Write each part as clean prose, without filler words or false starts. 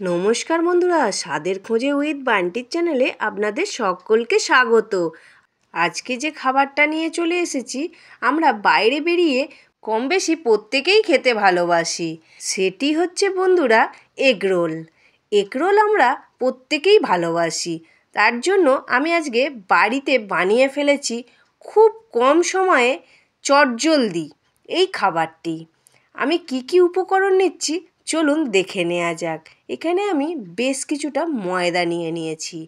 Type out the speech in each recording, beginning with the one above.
নমস্কার বন্ধুরা, স্বাদের খোঁজে উইথ বান্টির চ্যানেলে আপনাদের সকলকে স্বাগত। আজকে যে খাবারটা নিয়ে চলে এসেছি, আমরা বাইরে বেরিয়ে কম বেশি প্রত্যেকেই খেতে ভালোবাসি। সেটি হচ্ছে বন্ধুরা এগরোল। এগরোল আমরা প্রত্যেকেই ভালোবাসি। তার জন্য আমি আজকে বাড়িতে বানিয়ে ফেলেছি খুব কম সময়ে চটজলদি এই খাবারটি। আমি কি কি উপকরণ নিচ্ছি চলুন দেখে নেওয়া যাক। এখানে আমি বেশ কিছুটা ময়দা নিয়ে নিয়েছি,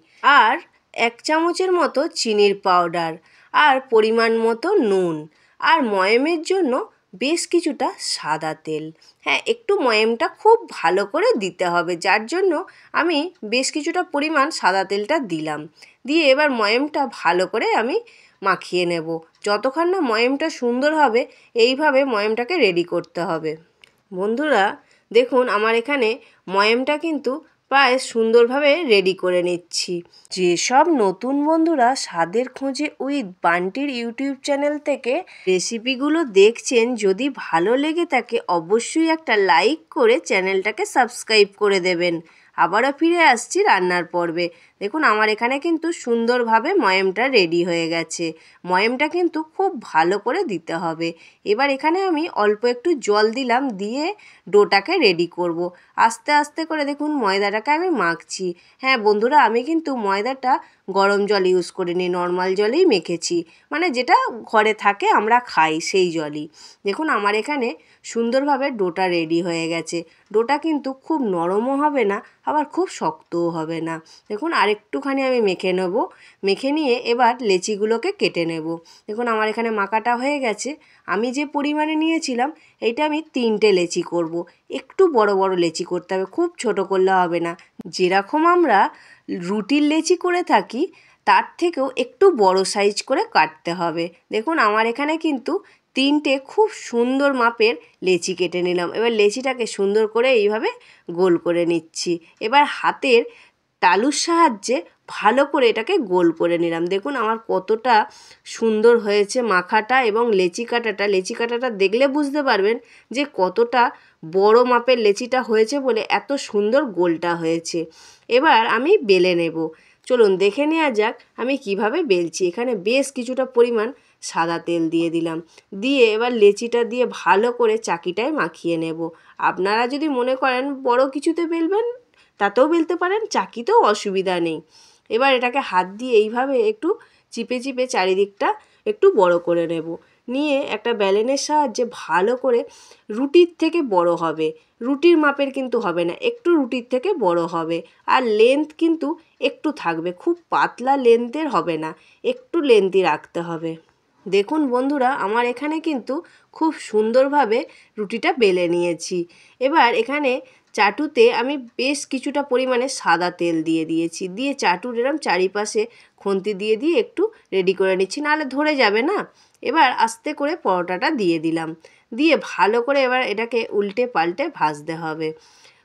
আর 1 চামচের মতো চিনির পাউডার, আর পরিমাণ মতো নুন, আর ময়ামের জন্য বেশ কিছুটা সাদা তেল। হ্যাঁ, একটু ময়ামটা খুব ভালো করে দিতে হবে, যার জন্য আমি বেশ কিছুটা পরিমাণ সাদা তেলটা দিলাম। দিয়ে এবার ময়ামটা ভালো করে আমি মাখিয়ে নেব। যতক্ষণ না ময়ামটা সুন্দর হবে এইভাবে ময়ামটাকে রেডি করতে হবে। বন্ধুরা দেখুন, আমার এখানে ময়ামটা কিন্তু প্রায় সুন্দরভাবে রেডি করে নিচ্ছি। যেসব নতুন বন্ধুরা স্বাদের খোঁজে উইথ বান্টির ইউটিউব চ্যানেল থেকে রেসিপিগুলো দেখছেন, যদি ভালো লেগে থাকে অবশ্যই একটা লাইক করে চ্যানেলটাকে সাবস্ক্রাইব করে দেবেন। আবারও ফিরে আসছি রান্নার পর্বে। দেখুন, আমার এখানে কিন্তু সুন্দরভাবে ময়ামটা রেডি হয়ে গেছে। ময়ামটা কিন্তু খুব ভালো করে দিতে হবে। এবার এখানে আমি অল্প একটু জল দিলাম, দিয়ে ডোটাকে রেডি করব। আস্তে আস্তে করে দেখুন ময়দাটাকে আমি মাখছি। হ্যাঁ বন্ধুরা, আমি কিন্তু ময়দাটা গরম জল ইউজ করিনি, নর্মাল জলেই মেখেছি, মানে যেটা ঘরে থাকে আমরা খাই সেই জলই। দেখুন আমার এখানে সুন্দরভাবে ডোটা রেডি হয়ে গেছে। ডোটা কিন্তু খুব নরমও হবে না, আবার খুব শক্তও হবে না। দেখুন আরেকটুখানি আমি মেখে নেব। মেখে নিয়ে এবার লেচিগুলোকে কেটে নেব। দেখুন আমার এখানে মাখাটা হয়ে গেছে। আমি যে পরিমাণে নিয়েছিলাম এইটা আমি 3টে লেচি করব। একটু বড় বড় লেচি করতে হবে, খুব ছোট করলে হবে না। যেরকম আমরা রুটির লেচি করে থাকি তার থেকেও একটু বড় সাইজ করে কাটতে হবে। দেখুন আমার এখানে কিন্তু 3টে খুব সুন্দর মাপের লেচি কেটে নিলাম। এবার লেচিটাকে সুন্দর করে এইভাবে গোল করে নিচ্ছি। এবার হাতের তালুর সাহায্যে ভালো করে এটাকে গোল করে নিলাম। দেখুন আমার কতটা সুন্দর হয়েছে মাখাটা এবং লেচি কাটাটা দেখলে বুঝতে পারবেন যে কতটা বড় মাপের লেচিটা হয়েছে বলে এত সুন্দর গোলটা হয়েছে। এবার আমি বেলে নেব। চলুন দেখে নেওয়া যাক আমি কিভাবে বেলছি। এখানে বেশ কিছুটা পরিমাণ সাদা তেল দিয়ে দিলাম। দিয়ে এবার লেচিটা দিয়ে ভালো করে চাকিটায় মাখিয়ে নেব। আপনারা যদি মনে করেন বড় কিছুতে বেলবেন তাতেও বেলতে পারেন, চাকিতেও অসুবিধা নেই। এবার এটাকে হাত দিয়ে এইভাবে একটু চিপে চিপে চারিদিকটা একটু বড় করে নেব। নিয়ে একটা বেলনের সাহায্যে ভালো করে রুটির থেকে বড় হবে, রুটির মাপের কিন্তু হবে না, একটু রুটির থেকে বড় হবে। আর লেন্থ কিন্তু একটু থাকবে, খুব পাতলা লেন্থের হবে না, একটু লেন্থই রাখতে হবে। দেখুন বন্ধুরা আমার এখানে কিন্তু খুব সুন্দরভাবে রুটিটা বেলে নিয়েছি। এবার এখানে চাটুতে আমি বেশ কিছুটা পরিমাণে সাদা তেল দিয়ে দিয়েছি। দিয়ে চাটুর এরম চারিপাশে খুন্তি দিয়ে দিয়ে একটু রেডি করে নিচ্ছি, নাহলে ধরে যাবে না। এবার আস্তে করে পরোটাটা দিয়ে দিলাম। দিয়ে ভালো করে এবার এটাকে উল্টে পাল্টে ভাজতে হবে।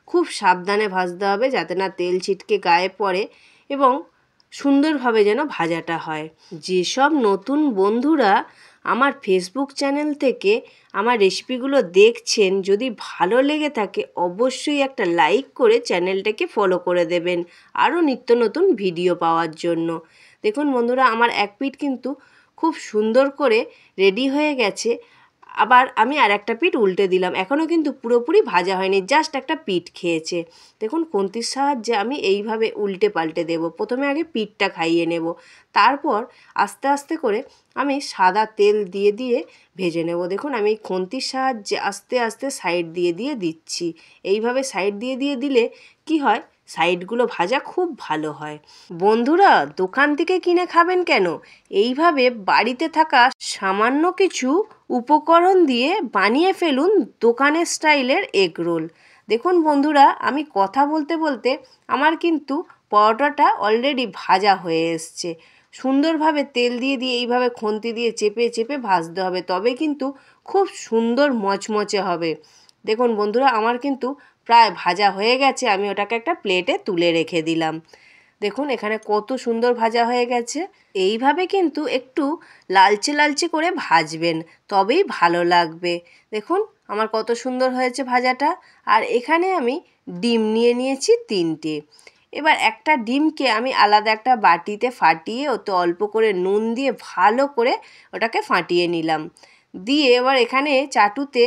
খুব সাবধানে ভাজতে হবে যাতে না তেল ছিটকে গায়ে পড়ে এবং সুন্দরভাবে যেন ভাজাটা হয়। যেসব নতুন বন্ধুরা আমার ফেসবুক চ্যানেল থেকে আমার রেসিপিগুলো দেখছেন, যদি ভালো লেগে থাকে অবশ্যই একটা লাইক করে চ্যানেলটাকে ফলো করে দেবেন আরও নিত্য নতুন ভিডিও পাওয়ার জন্য। দেখুন বন্ধুরা আমার এক পিঠ কিন্তু খুব সুন্দর করে রেডি হয়ে গেছে। আবার আমি আর একটা পিঠ উল্টে দিলাম, এখনও কিন্তু পুরোপুরি ভাজা হয়নি, জাস্ট একটা পিঠ খেয়েছে। দেখুন খুন্তির সাহায্যে আমি এইভাবে উল্টে পাল্টে দেব। প্রথমে আগে পিঠটা খাইয়ে নেব, তারপর আস্তে আস্তে করে আমি সাদা তেল দিয়ে দিয়ে ভেজে নেব। দেখুন আমি খুন্তির সাহায্যে আস্তে আস্তে সাইড দিয়ে দিয়ে দিচ্ছি। এইভাবে সাইড দিয়ে দিয়ে দিলে কি হয়, সাইডগুলো ভাজা খুব ভালো হয়। বন্ধুরা দোকান থেকে কিনে খাবেন কেন, এইভাবে বাড়িতে থাকা সামান্য কিছু উপকরণ দিয়ে বানিয়ে ফেলুন দোকানের স্টাইলের এগরোল। দেখুন বন্ধুরা আমি কথা বলতে বলতে আমার কিন্তু পরোটাটা অলরেডি ভাজা হয়ে এসছে। সুন্দরভাবে তেল দিয়ে দিয়ে এইভাবে খুন্তি দিয়ে চেপে চেপে ভাজতে হবে, তবে কিন্তু খুব সুন্দর মচমচে হবে। দেখুন বন্ধুরা আমার কিন্তু প্রায় ভাজা হয়ে গেছে, আমি ওটাকে একটা প্লেটে তুলে রেখে দিলাম। দেখুন এখানে কত সুন্দর ভাজা হয়ে গেছে। এইভাবে কিন্তু একটু লালচে লালচে করে ভাজবেন, তবেই ভালো লাগবে। দেখুন আমার কত সুন্দর হয়েছে ভাজাটা। আর এখানে আমি ডিম নিয়ে নিয়েছি 3টে। এবার একটা ডিমকে আমি আলাদা একটা বাটিতে ফাটিয়ে ওতে অল্প করে নুন দিয়ে ভালো করে ওটাকে ফাটিয়ে নিলাম। দিয়ে এবার এখানে চাটুতে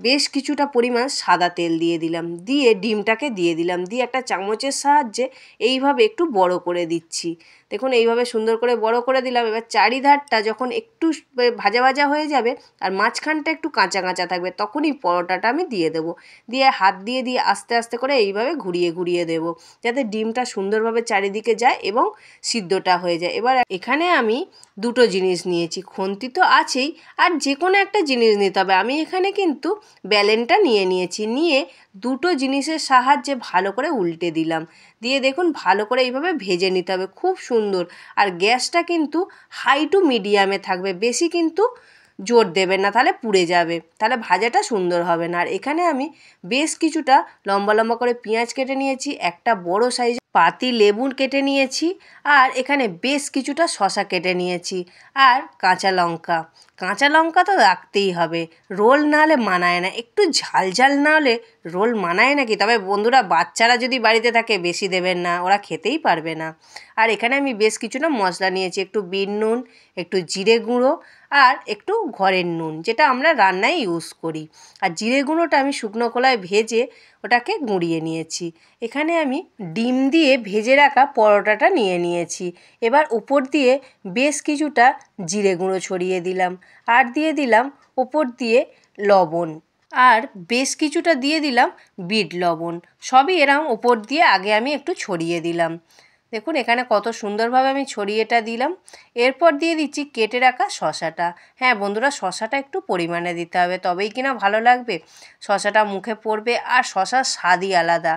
বেশ কিছুটা পরিমাণ সাদা তেল দিয়ে দিলাম, দিয়ে ডিমটাকে দিয়ে দিলাম, দিয়ে একটা চামচের সাহায্যে এইভাবে একটু বড় করে দিচ্ছি। দেখুন এইভাবে সুন্দর করে বড় করে দিলাম। এবার চারিধারটা যখন একটু ভাজা ভাজা হয়ে যাবে আর মাঝখানটা একটু কাঁচা কাঁচা থাকবে, তখনই পরোটাটা আমি দিয়ে দেবো। দিয়ে হাত দিয়ে দিয়ে আস্তে আস্তে করে এইভাবে ঘুরিয়ে ঘুরিয়ে দেবো, যাতে ডিমটা সুন্দরভাবে চারিদিকে যায় এবং সিদ্ধটা হয়ে যায়। এবার এখানে আমি দুটো জিনিস নিয়েছি, খুন্তি তো আছেই, আর যে কোনো একটা জিনিস নিতে হবে। আমি এখানে কিন্তু বেলেনটা নিয়ে নিয়েছি, নিয়ে দুটো জিনিসের সাহায্যে ভালো করে উল্টে দিলাম। দিয়ে দেখুন ভালো করে এইভাবে ভেজে নিতে হবে, খুব সুন্দর। আর গ্যাসটা কিন্তু হাই টু মিডিয়ামে থাকবে, বেশি কিন্তু জোর দেবেন না, তাহলে পুড়ে যাবে, তাহলে ভাজাটা সুন্দর হবে না। আর এখানে আমি বেশ কিছুটা লম্বা লম্বা করে পেঁয়াজ কেটে নিয়েছি, একটা বড় সাইজ পাতি লেবু কেটে নিয়েছি, আর এখানে বেশ কিছুটা শসা কেটে নিয়েছি, আর কাঁচা লঙ্কা। কাঁচা লঙ্কা তো রাখতেই হবে, রোল না হলে মানায় না, একটু ঝাল ঝাল না হলে রোল মানায় নাকি। তবে বন্ধুরা বাচ্চারা যদি বাড়িতে থাকে বেশি দেবেন না, ওরা খেতেই পারবে না। আর এখানে আমি বেশ কিছুটা মশলা নিয়েছি, একটু বিট নুন, একটু জিরে গুঁড়ো, আর একটু ঘরের নুন, যেটা আমরা রান্নায় ইউজ করি। আর জিরে গুঁড়োটা আমি শুকনো খোলায় ভেজে ওটাকে গুঁড়িয়ে নিয়েছি। এখানে আমি ডিম দিয়ে ভেজে রাখা পরোটাটা নিয়ে নিয়েছি। এবার উপর দিয়ে বেশ কিছুটা জিরে গুঁড়ো ছড়িয়ে দিলাম, আর দিয়ে দিলাম ওপর দিয়ে লবণ, আর বেশ কিছুটা দিয়ে দিলাম বিট লবণ। সবই এরকম ওপর দিয়ে আগে আমি একটু ছড়িয়ে দিলাম। দেখুন এখানে কত সুন্দরভাবে আমি ছড়িয়েটা দিলাম। এরপর দিয়ে দিচ্ছি কেটে রাখা শসাটা। হ্যাঁ বন্ধুরা, শসাটা একটু পরিমাণে দিতে হবে, তবেই কিনা ভালো লাগবে, শসাটা মুখে পড়বে, আর শসার স্বাদই আলাদা।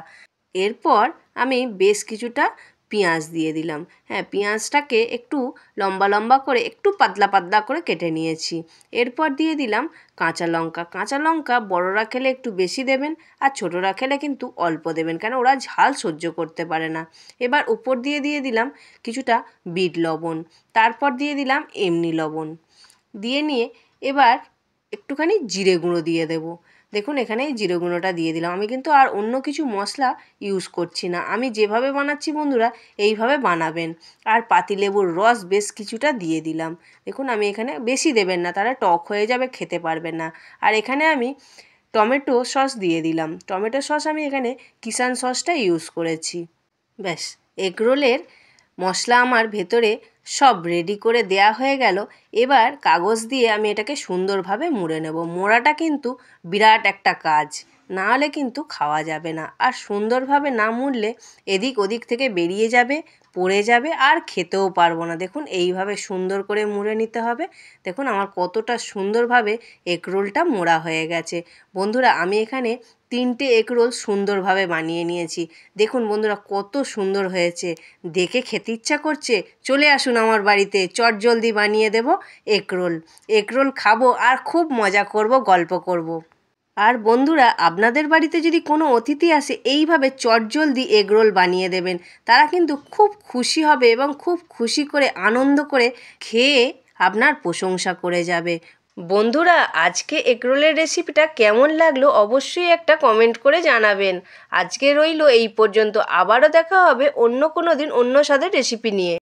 এরপর আমি বেশ কিছুটা পেঁয়াজ দিয়ে দিলাম। হ্যাঁ, পেঁয়াজটাকে একটু লম্বা লম্বা করে একটু পাতলা পাতলা করে কেটে নিয়েছি। এরপর দিয়ে দিলাম কাঁচা লঙ্কা। কাঁচা লঙ্কা বড়রা খেলে একটু বেশি দেবেন, আর ছোটরা খেলে কিন্তু অল্প দেবেন, কেন ওরা ঝাল সহ্য করতে পারে না। এবার উপর দিয়ে দিয়ে দিলাম কিছুটা বিট লবণ, তারপর দিয়ে দিলাম এমনি লবণ। দিয়ে নিয়ে এবার একটুখানি জিরে গুঁড়ো দিয়ে দেবো। দেখুন এখানে জিরে গুঁড়োটা দিয়ে দিলাম। আমি কিন্তু আর অন্য কিছু মশলা ইউজ করছি না, আমি যেভাবে বানাচ্ছি বন্ধুরা এইভাবে বানাবেন। আর পাতিলেবুর রস বেশ কিছুটা দিয়ে দিলাম। দেখুন আমি এখানে বেশি দেবেন না, তাহলে টক হয়ে যাবে, খেতে পারবেন না। আর এখানে আমি টমেটো সস দিয়ে দিলাম। টমেটো সস আমি এখানে কিষান সসটা ইউজ করেছি। ব্যাস, এগরোলের মশলা আমার ভেতরে সব রেডি করে দেয়া হয়ে গেল। এবার কাগজ দিয়ে আমি এটাকে সুন্দরভাবে মুড়ে নেব। মোড়াটা কিন্তু বিরাট একটা কাজ, না হলে কিন্তু খাওয়া যাবে না। আর সুন্দরভাবে না মুড়লে এদিক ওদিক থেকে বেরিয়ে যাবে, পড়ে যাবে, আর খেতেও পারবো না। দেখুন এইভাবে সুন্দর করে মুড়ে নিতে হবে। দেখুন আমার কতটা সুন্দরভাবে এগরোলটা মোড়া হয়ে গেছে। বন্ধুরা আমি এখানে 3টে এগরোল সুন্দরভাবে বানিয়ে নিয়েছি। দেখুন বন্ধুরা কত সুন্দর হয়েছে, দেখে খেতে ইচ্ছা করছে। চলে আসুন আমার বাড়িতে, চটজলদি বানিয়ে দেব এগরোল। এগরোল খাবো আর খুব মজা করব, গল্প করব। আর বন্ধুরা আপনাদের বাড়িতে যদি কোনো অতিথি আসে, এইভাবে চটজলদি এগরোল বানিয়ে দেবেন, তারা কিন্তু খুব খুশি হবে এবং খুব খুশি করে আনন্দ করে খেয়ে আপনার প্রশংসা করে যাবে। বন্ধুরা আজকে এগরোলের রেসিপিটা কেমন লাগলো অবশ্যই একটা কমেন্ট করে জানাবেন। আজকে রইলো এই পর্যন্ত, আবারও দেখা হবে অন্য কোনো দিন অন্য স্বাদের রেসিপি নিয়ে।